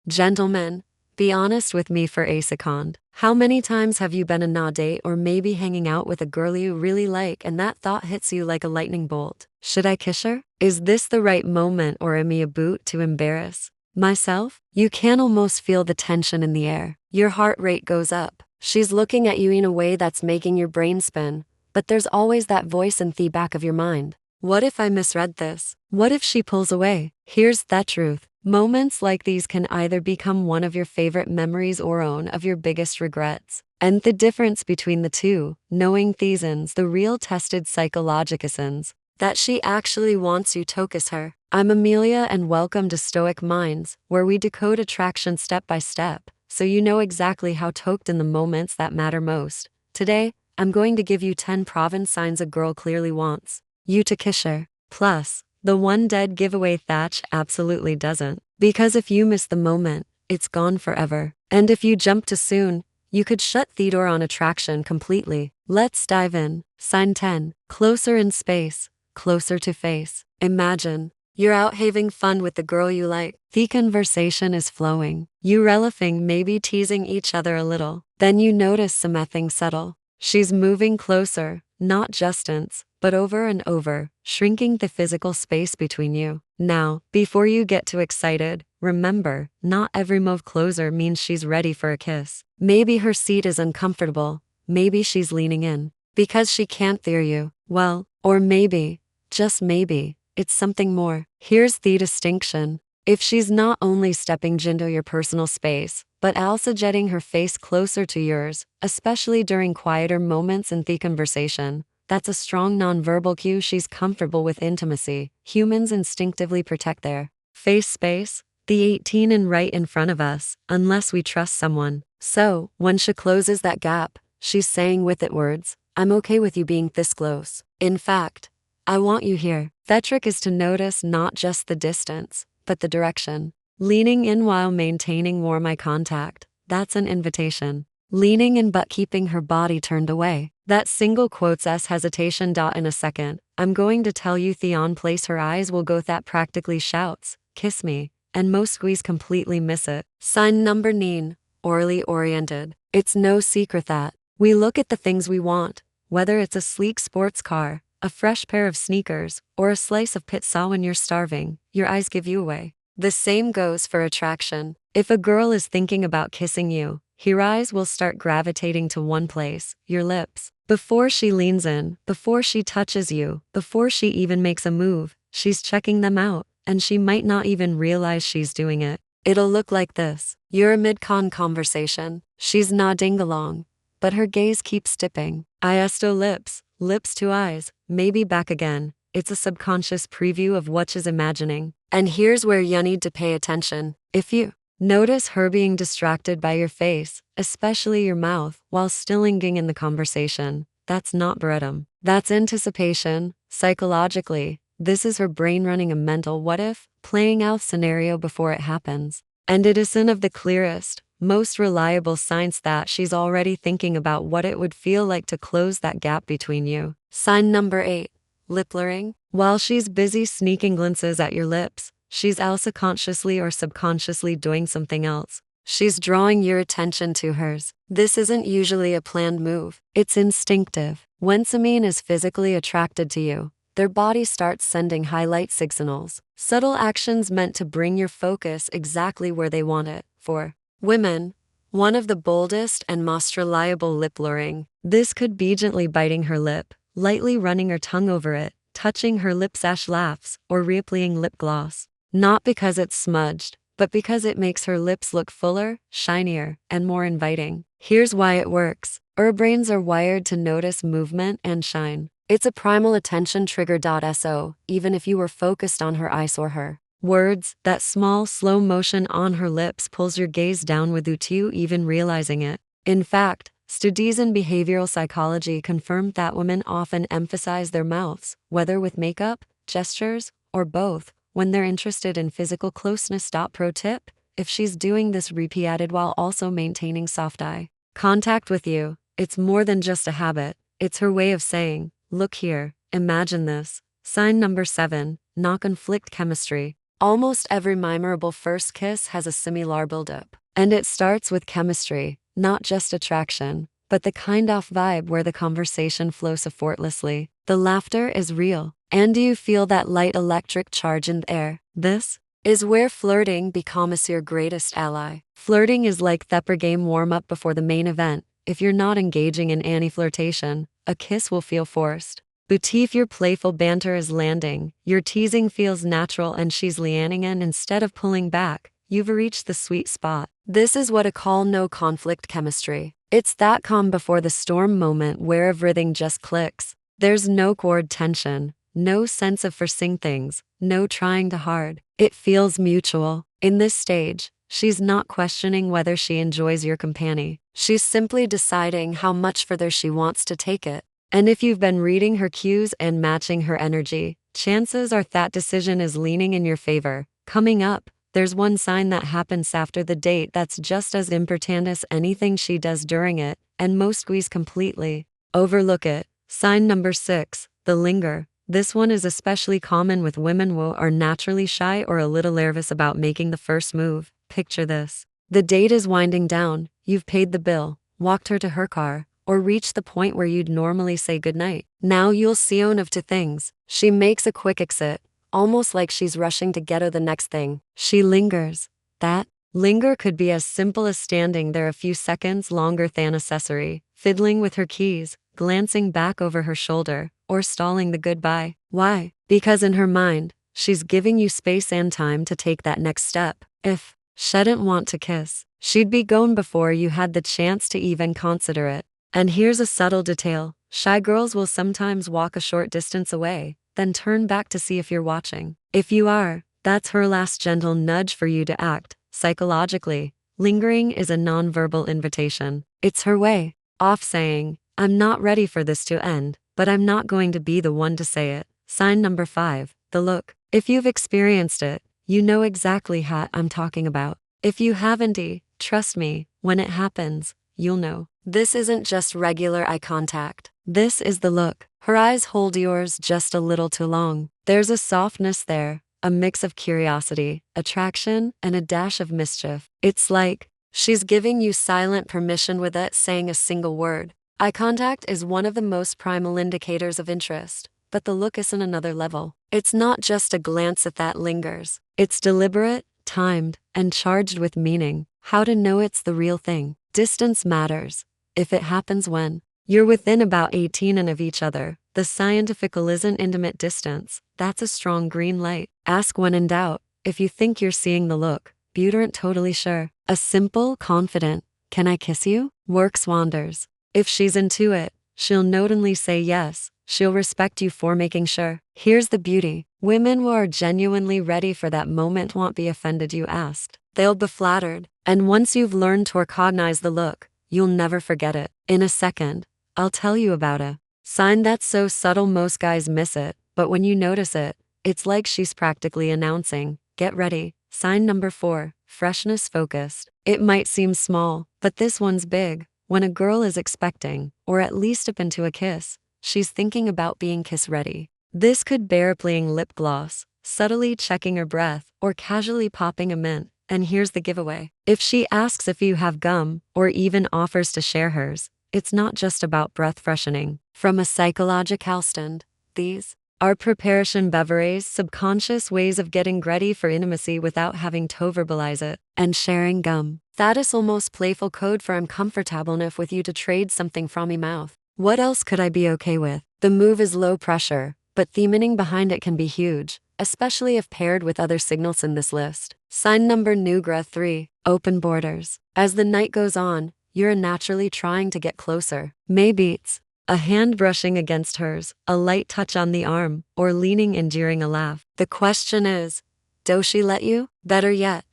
Gentlemen, be honest with me for a second. How many times have you been on a date or maybe hanging out with a girl you really like and that thought hits you like a lightning bolt? Should I kiss her? Is this the right moment or am I about to embarrass myself? You can almost feel the tension in the air. Your heart rate goes up. She's looking at you in a way that's making your brain spin, but there's always that voice in the back of your mind. What if I misread this? What if she pulls away? Here's the truth. Moments like these can either become one of your favorite memories or one of your biggest regrets. And the difference between the two, knowing thesans, the real tested psychologicasans, that she actually wants you to kiss her. I'm Amelia and welcome to Stoic Minds, where we decode attraction step by step, so you know exactly how to act in the moments that matter most. Today, I'm going to give you 10 proven signs a girl clearly wants you to kiss her. Plus, the one dead giveaway Thatch absolutely doesn't. Because if you miss the moment, it's gone forever. And if you jump too soon, you could shut the door on attraction completely. Let's dive in. Sign 10. Closer in space, closer to face. Imagine you're out having fun with the girl you like. The conversation is flowing. You relishing, maybe teasing each other a little. Then you notice something subtle. She's moving closer, not distance, but over and over, shrinking the physical space between you. Now, before you get too excited, remember, not every move closer means she's ready for a kiss. Maybe her seat is uncomfortable. Maybe she's leaning in because she can't hear you. Well, or maybe, just maybe, it's something more. Here's the distinction. If she's not only stepping into your personal space, but also jetting her face closer to yours, especially during quieter moments in the conversation, that's a strong nonverbal cue she's comfortable with intimacy. Humans instinctively protect their face space, the 18 and right in front of us, unless we trust someone. So, when she closes that gap, she's saying with it words, I'm okay with you being this close. In fact, I want you here. That trick is to notice not just the distance, but the direction. Leaning in while maintaining warm eye contact, that's an invitation. Leaning in but keeping her body turned away, that single quotes S hesitation. In a second, I'm going to tell you Theon place her eyes will go that practically shouts, kiss me, and most squeeze completely miss it. Sign number 9, orally oriented. It's no secret that we look at the things we want, whether it's a sleek sports car, a fresh pair of sneakers, or a slice of pizza when you're starving, your eyes give you away. The same goes for attraction. If a girl is thinking about kissing you, her eyes will start gravitating to one place, your lips. Before she leans in, before she touches you, before she even makes a move, she's checking them out, and she might not even realize she's doing it. It'll look like this. You're a mid-con conversation. She's nodding along, but her gaze keeps dipping. Iesto lips, lips to eyes, maybe back again. It's a subconscious preview of what she's imagining. And here's where you need to pay attention. If you notice her being distracted by your face, especially your mouth, while still engaging in the conversation, that's not boredom. That's anticipation. Psychologically, this is her brain running a mental what if, playing out scenario before it happens. And it is one of the clearest, most reliable signs that she's already thinking about what it would feel like to close that gap between you. Sign number 8. Lip blurring. While she's busy sneaking glances at your lips, she's also consciously or subconsciously doing something else. She's drawing your attention to hers. This isn't usually a planned move. It's instinctive. When someone is physically attracted to you, their body starts sending highlight signals, subtle actions meant to bring your focus exactly where they want it. For women, one of the boldest and most reliable lip blurring. This could be gently biting her lip, lightly running her tongue over it, touching her lips as laughs, or reapplying lip gloss. Not because it's smudged, but because it makes her lips look fuller, shinier, and more inviting. Here's why it works. Our brains are wired to notice movement and shine. It's a primal attention trigger. So, even if you were focused on her eyes or her words, that small, slow motion on her lips pulls your gaze down without you even realizing it. In fact, studies in behavioral psychology confirm that women often emphasize their mouths, whether with makeup, gestures, or both, when they're interested in physical closeness. Pro tip: if she's doing this repeated while also maintaining soft eye contact with you, it's more than just a habit. It's her way of saying, look here, imagine this. Sign number 7, non-conflict chemistry. Almost every memorable first kiss has a similar buildup. And it starts with chemistry, not just attraction, but the kind of vibe where the conversation flows effortlessly. The laughter is real. And do you feel that light electric charge in the air? This is where flirting becomes your greatest ally. Flirting is like the game warm-up before the main event. If you're not engaging in any flirtation, a kiss will feel forced. But if your playful banter is landing, your teasing feels natural and she's leaning in instead of pulling back, you've reached the sweet spot. This is what I call no conflict chemistry. It's that calm before the storm moment where everything just clicks. There's no cord tension, no sense of forcing things, no trying too hard. It feels mutual. In this stage, she's not questioning whether she enjoys your company. She's simply deciding how much further she wants to take it. And if you've been reading her cues and matching her energy, chances are that decision is leaning in your favor. Coming up, there's one sign that happens after the date that's just as important as anything she does during it, and most squeeze completely overlook it. Sign number 6, the linger. This one is especially common with women who are naturally shy or a little nervous about making the first move. Picture this. The date is winding down, you've paid the bill, walked her to her car, or reached the point where you'd normally say goodnight. Now you'll see one of two things. She makes a quick exit, almost like she's rushing to get to the next thing. She lingers. That linger could be as simple as standing there a few seconds longer than necessary, fiddling with her keys, glancing back over her shoulder, or stalling the goodbye. Why? Because in her mind, she's giving you space and time to take that next step. If she didn't want to kiss, she'd be gone before you had the chance to even consider it. And here's a subtle detail. Shy girls will sometimes walk a short distance away, then turn back to see if you're watching. If you are, that's her last gentle nudge for you to act. Psychologically, lingering is a nonverbal invitation. It's her way of saying, I'm not ready for this to end, but I'm not going to be the one to say it. Sign number 5, the look. If you've experienced it, you know exactly what I'm talking about. If you haven't, trust me, when it happens, you'll know. This isn't just regular eye contact. This is the look. Her eyes hold yours just a little too long. There's a softness there, a mix of curiosity, attraction, and a dash of mischief. It's like she's giving you silent permission without saying a single word. Eye contact is one of the most primal indicators of interest, but the look is on another level. It's not just a glance that lingers. It's deliberate, timed, and charged with meaning. How to know it's the real thing? Distance matters. If it happens when you're within about 18 and of each other, the scientifical isn't intimate distance. That's a strong green light. Ask when in doubt. If you think you're seeing the look, but you aren't totally sure. A simple, confident, "Can I kiss you?" works wonders. If she's into it, she'll knowingly say yes. She'll respect you for making sure. Here's the beauty. Women who are genuinely ready for that moment won't be offended you asked. They'll be flattered. And once you've learned to recognize the look, you'll never forget it. In a second, I'll tell you about a sign that's so subtle most guys miss it, but when you notice it, it's like she's practically announcing, get ready. Sign number 4, freshness focused. It might seem small, but this one's big. When a girl is expecting, or at least up into a kiss, she's thinking about being kiss ready. This could bear applying lip gloss, subtly checking her breath, or casually popping a mint. And here's the giveaway. If she asks if you have gum, or even offers to share hers, it's not just about breath freshening. From a psychological stand, these are preparation beverages, subconscious ways of getting ready for intimacy without having to verbalize it. And sharing gum. That is almost playful code for I'm comfortable enough with you to trade something from me mouth. What else could I be okay with? The move is low pressure, but the meaning behind it can be huge, especially if paired with other signals in this list. Sign number 3, open borders. As the night goes on, you're naturally trying to get closer. Maybe it's a hand brushing against hers, a light touch on the arm, or leaning in during a laugh. The question is, does she let you? Better yet,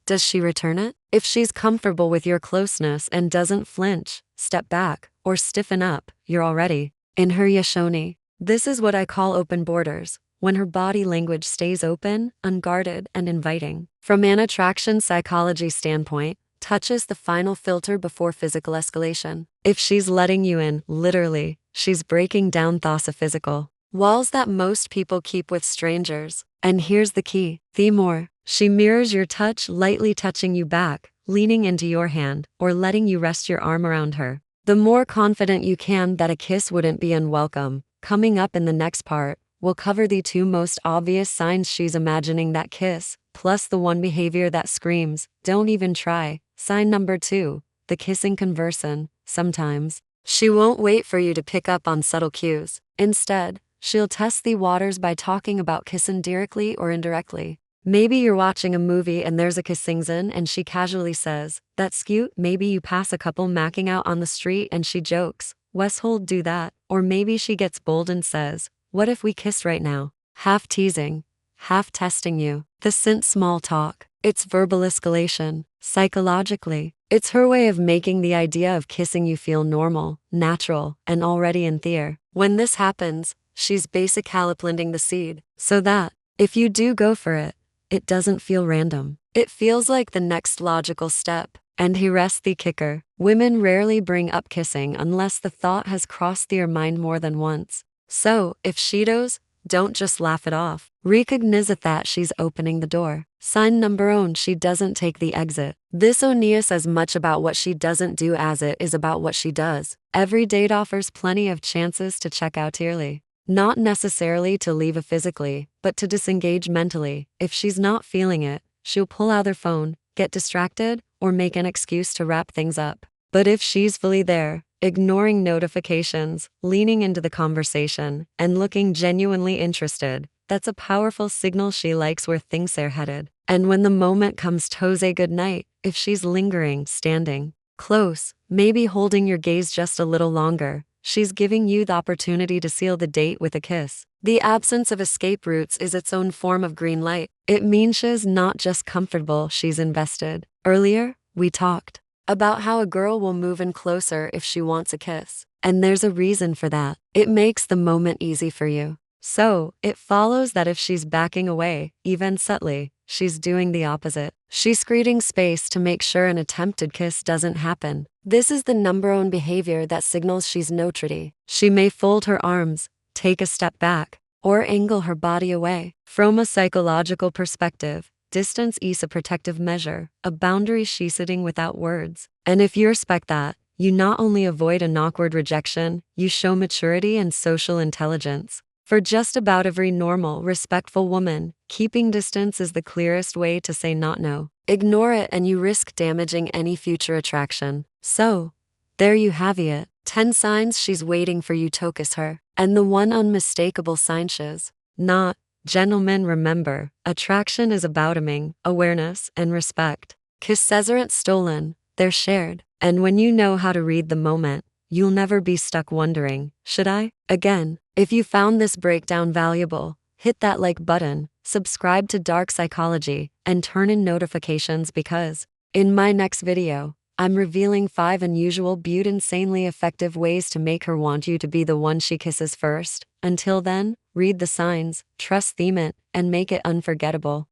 does she return it? If she's comfortable with your closeness and doesn't flinch, step back, or stiffen up, you're already in her yashoni. This is what I call open borders, when her body language stays open, unguarded, and inviting. From an attraction psychology standpoint, touch is the final filter before physical escalation. If she's letting you in, literally, she's breaking down thoughts of physical walls that most people keep with strangers. And here's the key. The more she mirrors your touch, lightly touching you back, leaning into your hand, or letting you rest your arm around her, the more confident you can that a kiss wouldn't be unwelcome. Coming up in the next part, we'll cover the two most obvious signs she's imagining that kiss, plus the one behavior that screams, "Don't even try." Sign number 2, the kissing conversion. Sometimes, she won't wait for you to pick up on subtle cues. Instead, she'll test the waters by talking about kissing directly or indirectly. Maybe you're watching a movie and there's a kissing scene and she casually says, "That's cute." Maybe you pass a couple macking out on the street and she jokes, "Westhold do that." Or maybe she gets bold and says, "What if we kiss right now?" Half teasing, half testing you. This isn't small talk. It's verbal escalation. Psychologically, it's her way of making the idea of kissing you feel normal, natural, and already in theater. When this happens, she's basically planting the seed, so that, if you do go for it, it doesn't feel random. It feels like the next logical step. And here's the kicker. Women rarely bring up kissing unless the thought has crossed their mind more than once. So, if she does, don't just laugh it off. Recognize it that she's opening the door. Sign number 1, she doesn't take the exit. This is as much about what she doesn't do as it is about what she does. Every date offers plenty of chances to check out early. Not necessarily to leave physically, but to disengage mentally. If she's not feeling it, she'll pull out her phone, get distracted, or make an excuse to wrap things up. But if she's fully there, ignoring notifications, leaning into the conversation, and looking genuinely interested, that's a powerful signal she likes where things are headed. And when the moment comes to say goodnight, if she's lingering, standing close, maybe holding your gaze just a little longer, she's giving you the opportunity to seal the date with a kiss. The absence of escape routes is its own form of green light. It means she's not just comfortable, she's invested. Earlier, we talked about how a girl will move in closer if she wants a kiss. And there's a reason for that. It makes the moment easy for you. So, it follows that if she's backing away, even subtly, she's doing the opposite. She's creating space to make sure an attempted kiss doesn't happen. This is the number 1 behavior that signals she's neutrality. She may fold her arms, take a step back, or angle her body away. From a psychological perspective, distance is a protective measure, a boundary she's setting without words. And if you respect that, you not only avoid an awkward rejection, you show maturity and social intelligence. For just about every normal, respectful woman, keeping distance is the clearest way to say not no. Ignore it and you risk damaging any future attraction. So, there you have it. 10 signs she's waiting for you to kiss her. And the one unmistakable sign she's not. Gentlemen, remember, attraction is about awareness, and respect. Kisses aren't stolen, they're shared. And when you know how to read the moment, you'll never be stuck wondering, should I? Again, if you found this breakdown valuable, hit that like button, subscribe to Dark Psychology, and turn in notifications because, in my next video, I'm revealing 5 unusual but insanely effective ways to make her want you to be the one she kisses first. Until then, read the signs, trust them it, and make it unforgettable.